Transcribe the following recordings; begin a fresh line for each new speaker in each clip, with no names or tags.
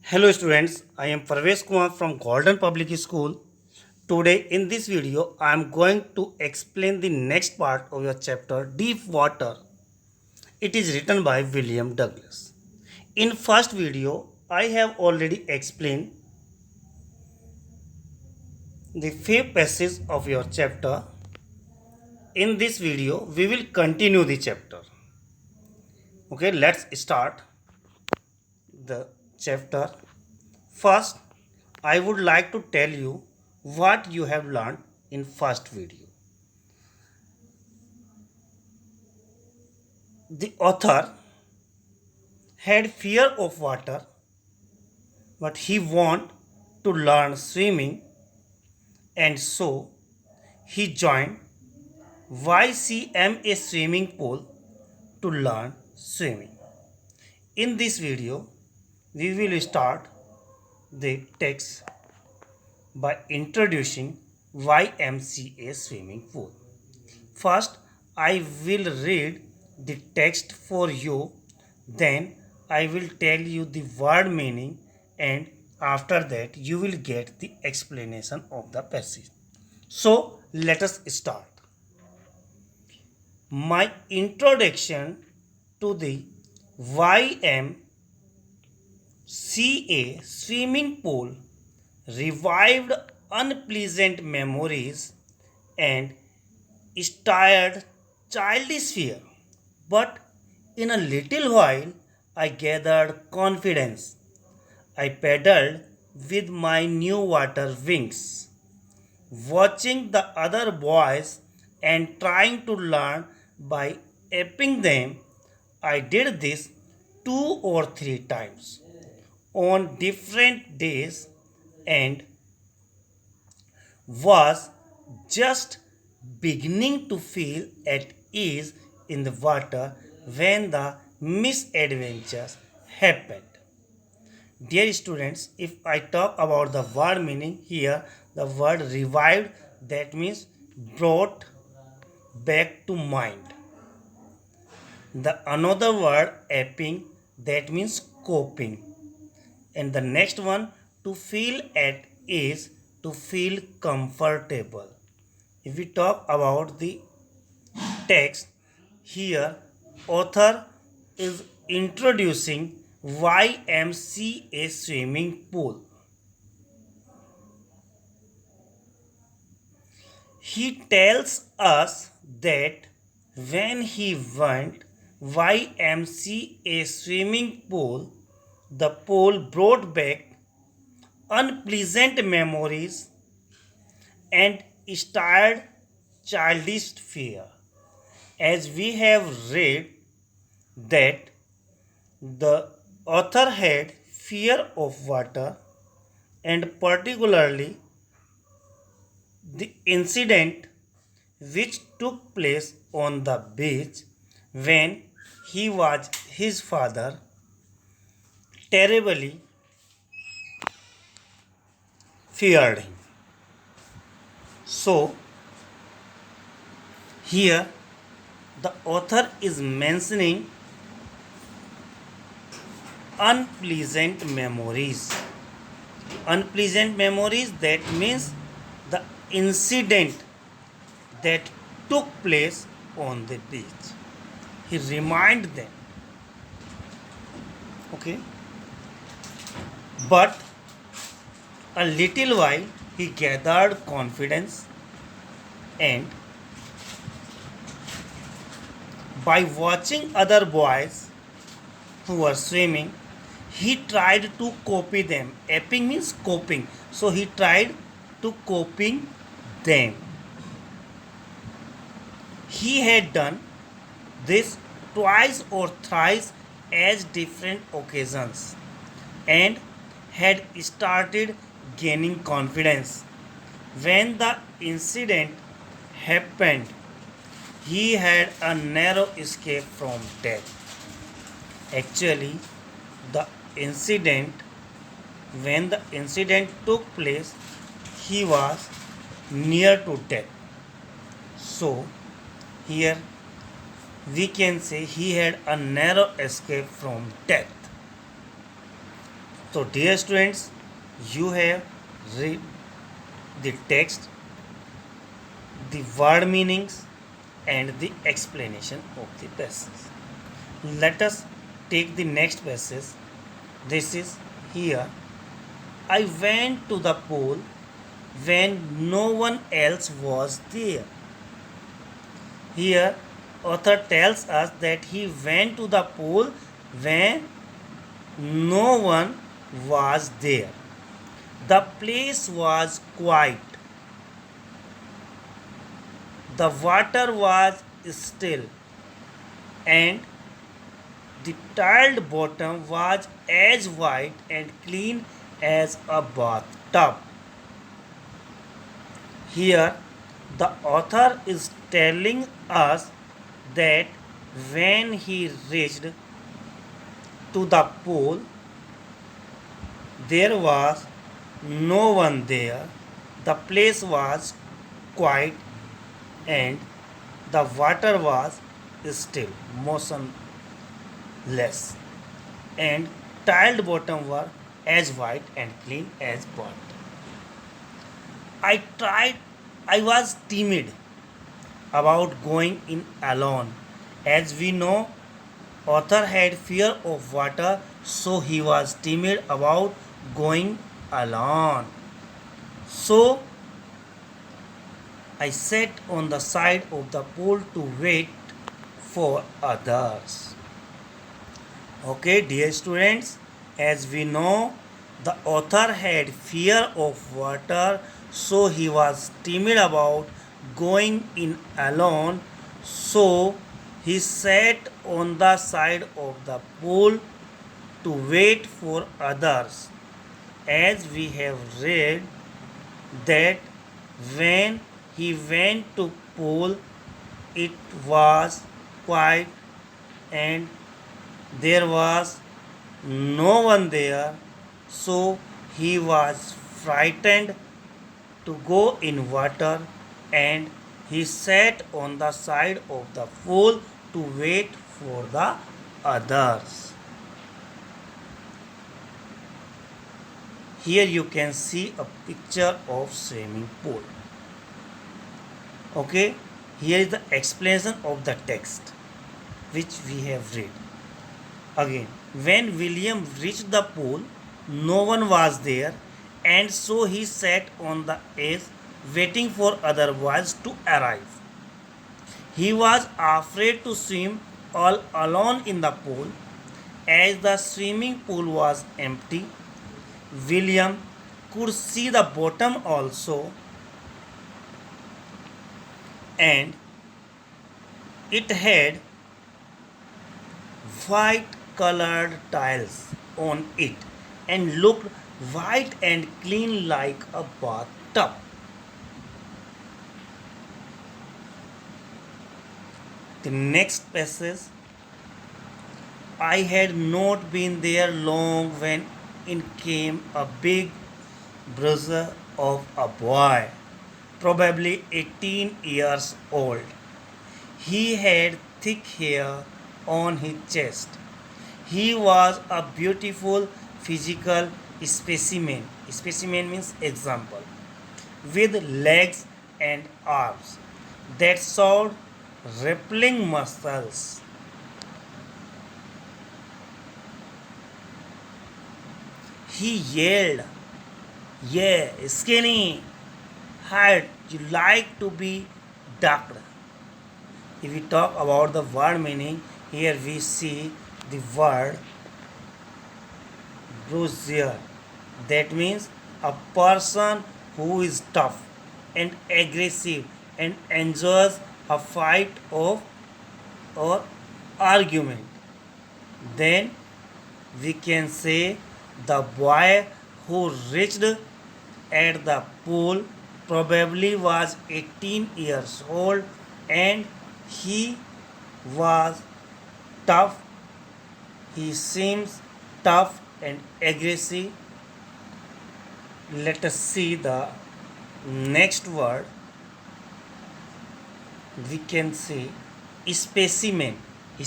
Hello students, I am Parvesh Kumar from Golden Public School. Today in this video I am going to explain the next part of your chapter Deep Water. It is written by William Douglas. In first video I have already explained the 5 passages of your chapter. In this video we will continue the chapter. Okay, let's start the chapter. First, I would like to tell you what you have learned in first video. The author had fear of water, but he wanted to learn swimming, and so he joined YCMA swimming pool to learn swimming. In this video, we will start the text by introducing YMCA swimming pool. First, I will read the text for you, then I will tell you the word meaning, and after that you will get the explanation of the passage. So, let us start. My introduction to the YMCA swimming pool revived unpleasant memories and stirred childish fear. But in a little while, I gathered confidence. I paddled with my new water wings, watching the other boys and trying to learn by aping them. I did this 2 or 3 times on different days and was just beginning to feel at ease in the water when the misadventures happened. Dear students, if I talk about the word meaning here, the word revived, that means brought back to mind. The another word aping, that means coping. And the next one, to feel at ease, to feel comfortable. If we talk about the text, here author is introducing YMCA swimming pool. He tells us that when he went YMCA swimming pool, the pool brought back unpleasant memories and stirred childish fear. As we have read that the author had fear of water, and particularly the incident which took place on the beach when he was his father terribly feared him. So here the author is mentioning unpleasant memories. Unpleasant memories, that means the incident that took place on the beach. He reminded them. Okay. But a little while he gathered confidence, and by watching other boys who were swimming, he tried to copy them. Aping means coping. So he tried to copying them. He had done this twice or thrice as different occasions and had started gaining confidence. When the incident happened, he had a narrow escape from death. Actually, the incident, when the incident took place, he was near to death. So, here we can say he had a narrow escape from death. So dear students, you have read the text, the word meanings and the explanation of the passage. Let us take the next passage. This is here. I went to the pool when no one else was there. Here, author tells us that he went to the pool when no one was there. The place was quiet. The water was still, and the tiled bottom was as white and clean as a bathtub. Here, the author is telling us that when he reached to the pool, there was no one there. The place was quiet and the water was still, motionless, and tiled bottom were as white and clean as pot. I was timid about going in alone. As we know, author had fear of water, so he was timid about going alone. So I sat on the side of the pool to wait for others. Okay, dear students, as we know, the author had fear of water, so he was timid about going in alone. So he sat on the side of the pool to wait for others. As we have read that when he went to pool, it was quiet and there was no one there, so he was frightened to go in water and he sat on the side of the pool to wait for the others. Here you can see a picture of swimming pool. Okay, here is the explanation of the text which we have read. Again, when William reached the pool, no one was there, and so he sat on the edge waiting for other boys to arrive. He was afraid to swim all alone in the pool. As the swimming pool was empty, William could see the bottom also, and it had white colored tiles on it and looked white and clean like a bathtub. The next passage, I had not been there long when in came a big bruiser of a boy, probably 18 years old. He had thick hair on his chest. He was a beautiful physical specimen. Specimen means example. With legs and arms that showed rippling muscles. He yelled, "Yeah, skinny, hard, you like to be ducked." If we talk about the word meaning, here we see the word bruiser. That means a person who is tough and aggressive and enjoys a fight of or argument. Then we can say the boy who reached at the pool probably was 18 years old and he was tough. He seems tough and aggressive. Let us see the next word. We can say specimen.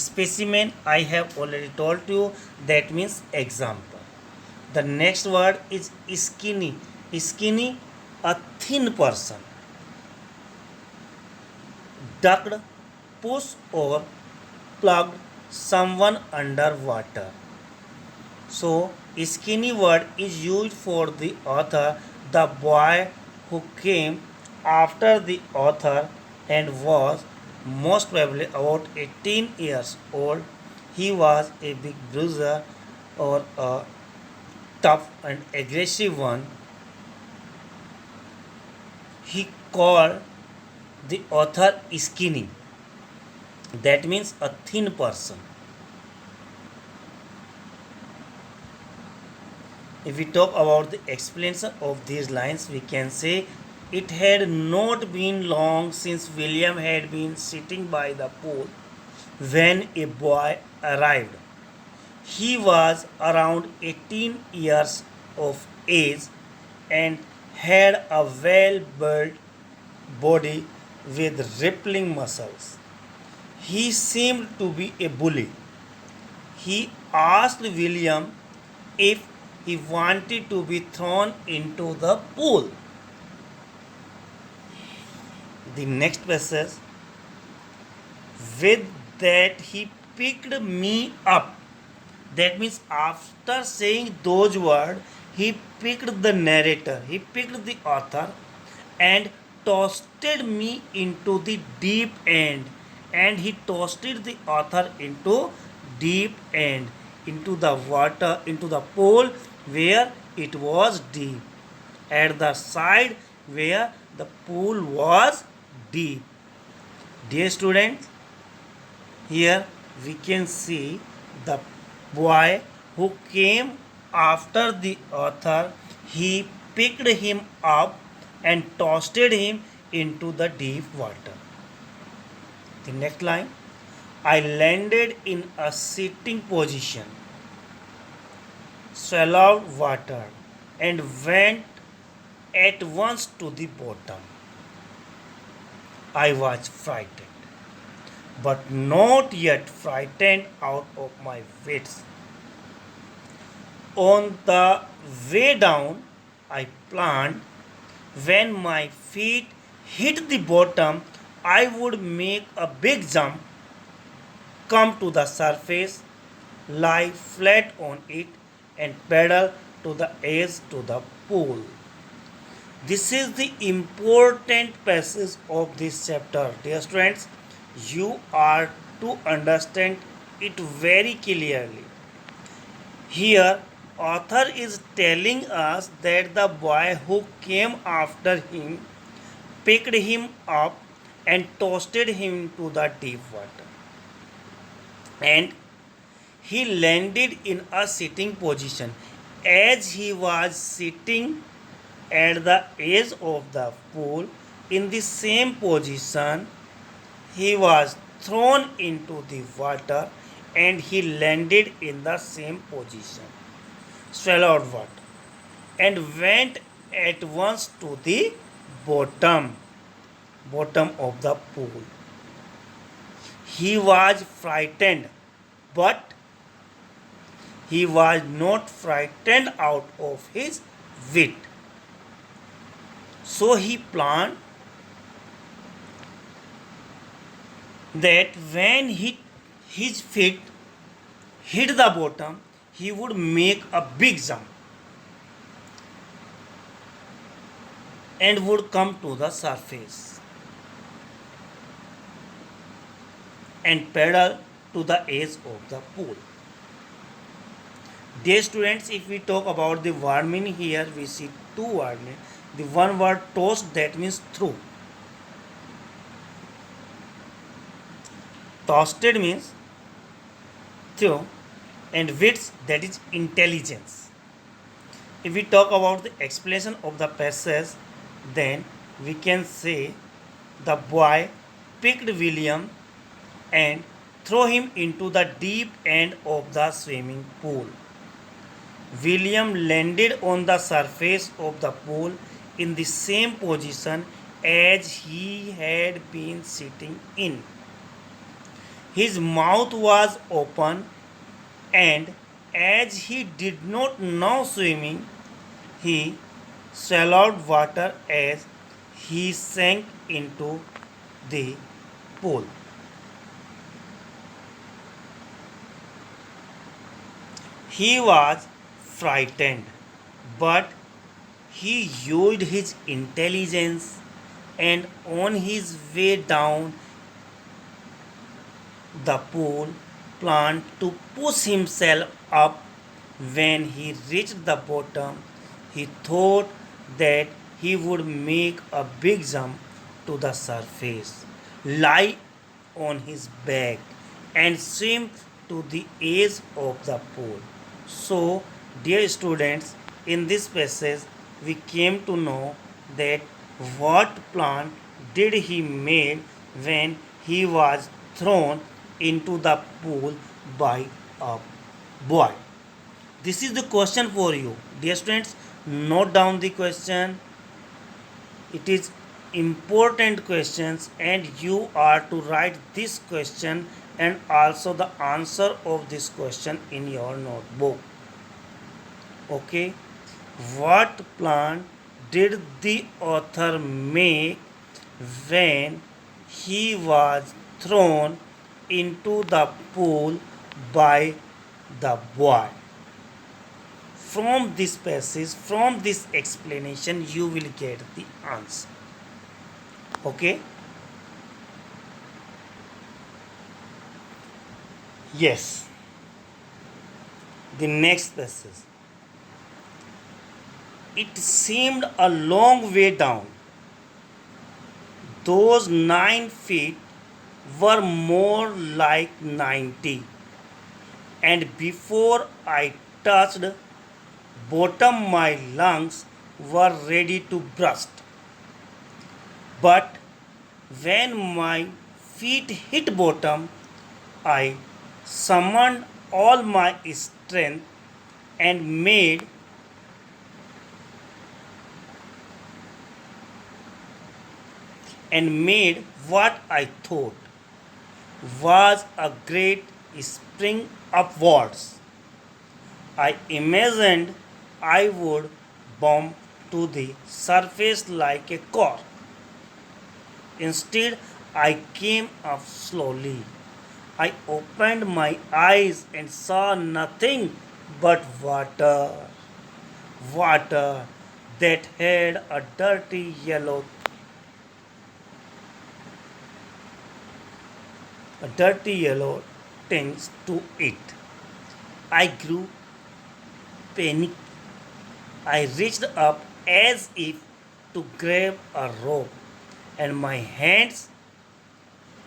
Specimen, I have already told you, that means example. The next word is skinny. Skinny, a thin person. Ducked, pushed or plugged someone under water. So, skinny word is used for the author, the boy who came after the author and was most probably about 18 years old. He was a big bruiser or a tough and aggressive one. He called the author skinny. That means a thin person. If we talk about the explanation of these lines, we can say it had not been long since William had been sitting by the pool when a boy arrived. He was around 18 years of age and had a well built body with rippling muscles. He seemed to be a bully. He asked William if he wanted to be thrown into the pool. The next passage, with that he picked me up. That means after saying those words, he picked the narrator, he picked the author and tossed me into the deep end. And he tossed the author into deep end, into the water, into the pool where it was deep, at the side where the pool was deep. Dear students, here we can see the boy who came after the author. He picked him up and tossed him into the deep water. The next line, I landed in a sitting position, swallowed water, and went at once to the bottom. I was frightened, but not yet frightened out of my wits. On the way down, I planned when my feet hit the bottom, I would make a big jump, come to the surface, lie flat on it, and paddle to the edge to the pool. This is the important passage of this chapter. Dear students, you are to understand it very clearly. Here, author is telling us that the boy who came after him picked him up and tossed him to the deep water. And he landed in a sitting position. As he was sitting at the edge of the pool, in the same position, he was thrown into the water and he landed in the same position, swallowed water, and went at once to the bottom, bottom of the pool. He was frightened, but he was not frightened out of his wit. So he planned that when his feet hit the bottom, he would make a big jump and would come to the surface and paddle to the edge of the pool. Dear students, if we talk about the word meaning here, we see two word meaning. The one word tossed, that means through. Tossed means through, and wits, that is intelligence. If we talk about the explanation of the passage, then we can say the boy picked William and threw him into the deep end of the swimming pool. William landed on the surface of the pool in the same position as he had been sitting in. His mouth was open and As he did not know swimming, he swallowed water as he sank into the pool. He was frightened, but he used his intelligence, and on his way down the pool, planned to push himself up. When he reached the bottom, he thought that he would make a big jump to the surface, lie on his back, and swim to the edge of the pool. So, dear students, in this passage, we came to know that what plan did he made when he was thrown into the pool by a boy. This is the question for you. Dear students, note down the question. It is important questions and you are to write this question and also the answer of this question in your notebook. Okay. What plan did the author make when he was thrown into the pool by the boy? From this passage, from this explanation, you will get the answer. Okay? Yes. The next passage. It seemed a long way down. Those 9 feet were more like 90. And before I touched bottom, my lungs were ready to burst. But when my feet hit bottom, I summoned all my strength and made what I thought was a great spring upwards. I imagined I would bump to the surface like a cork. Instead, I came up slowly. I opened my eyes and saw nothing but water. Water that had a dirty yellow tinge to it. I grew panic. I reached up as if to grab a rope, and my hands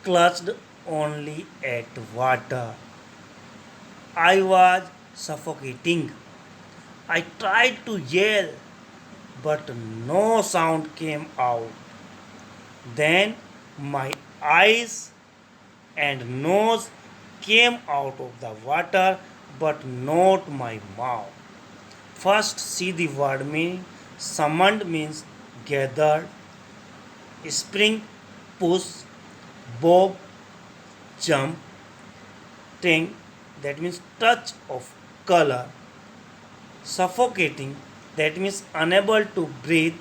clutched only at water. I was suffocating. I tried to yell, but no sound came out. Then my eyes and nose came out of the water, but not my mouth. First, see the word meaning. Summoned means gathered. Spring, push, bob, jump, ting, that means touch of color. Suffocating, that means unable to breathe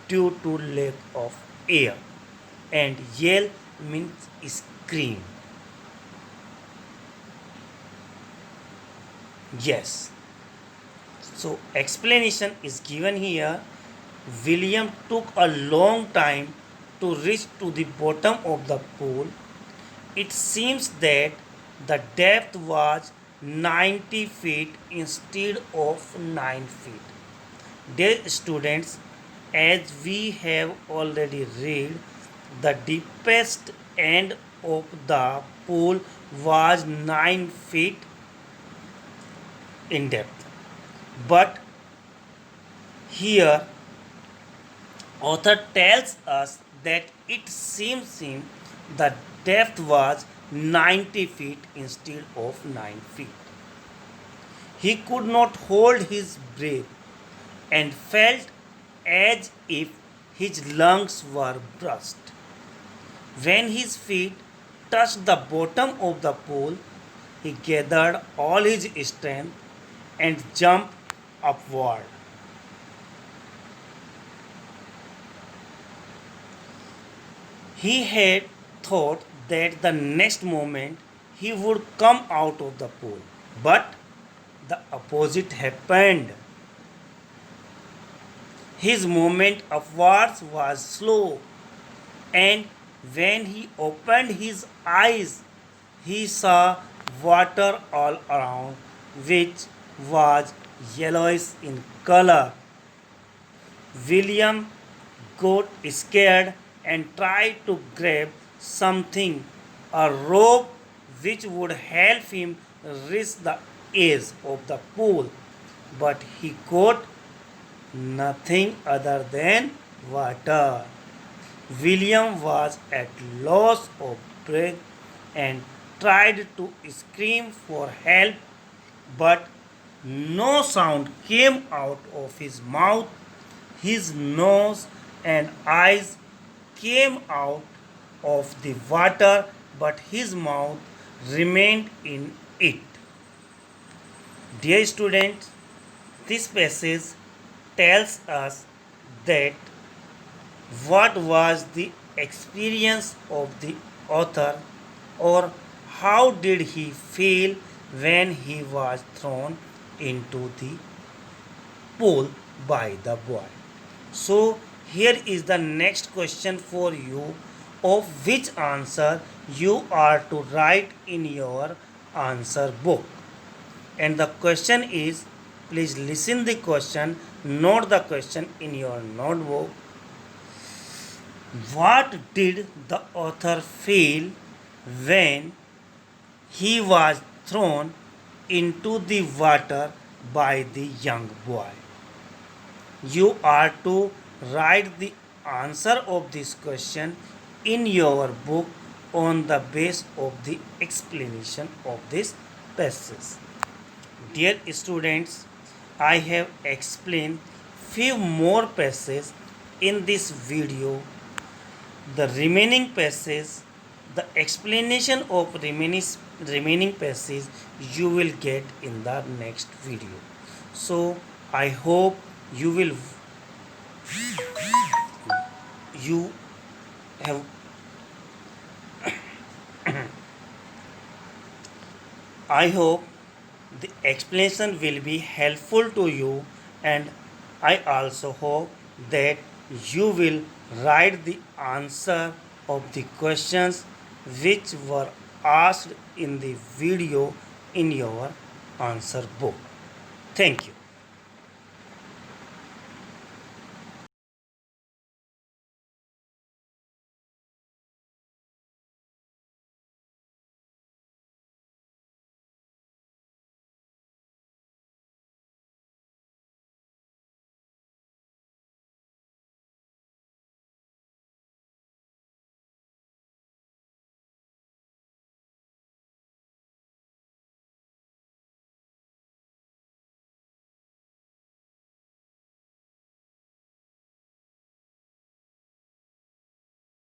due to lack of air. And yell means scream. Yes. So explanation is given here. William took a long time to reach to the bottom of the pool. It seems that the depth was 90 feet instead of 9 feet. Dear students, as we have already read, the deepest end of the pool was 9 feet in depth. But here author tells us that it seems him the depth was 90 feet instead of 9 feet. He could not hold his breath and felt as if his lungs were burst. When his feet touched the bottom of the pool, he gathered all his strength and jumped upward. He had thought that the next moment he would come out of the pool, but the opposite happened. His movement upwards was slow, and when he opened his eyes, he saw water all around, which was yellowish in color. William got scared and tried to grab something, a rope which would help him reach the edge of the pool, but he got nothing other than water. William was at loss of breath and tried to scream for help, but no sound came out of his mouth. His nose and eyes came out of the water, but his mouth remained in it. Dear students, this passage tells us that what was the experience of the author, or how did he feel when he was thrown into the pool by the boy. So here is the next question for you, of which answer you are to write in your answer book. And the question is, please listen the question, note the question in your notebook. What did the author feel when he was thrown into the water by the young boy? You are to write the answer of this question in your book on the basis of the explanation of this passage. Dear students, I have explained few more passages in this video. The remaining passage, the explanation of remaining passage you will get in the next video. So I hope you will you have I hope the explanation will be helpful to you, and I also hope that you will write the answer of the questions which were asked in the video in your answer book. Thank you.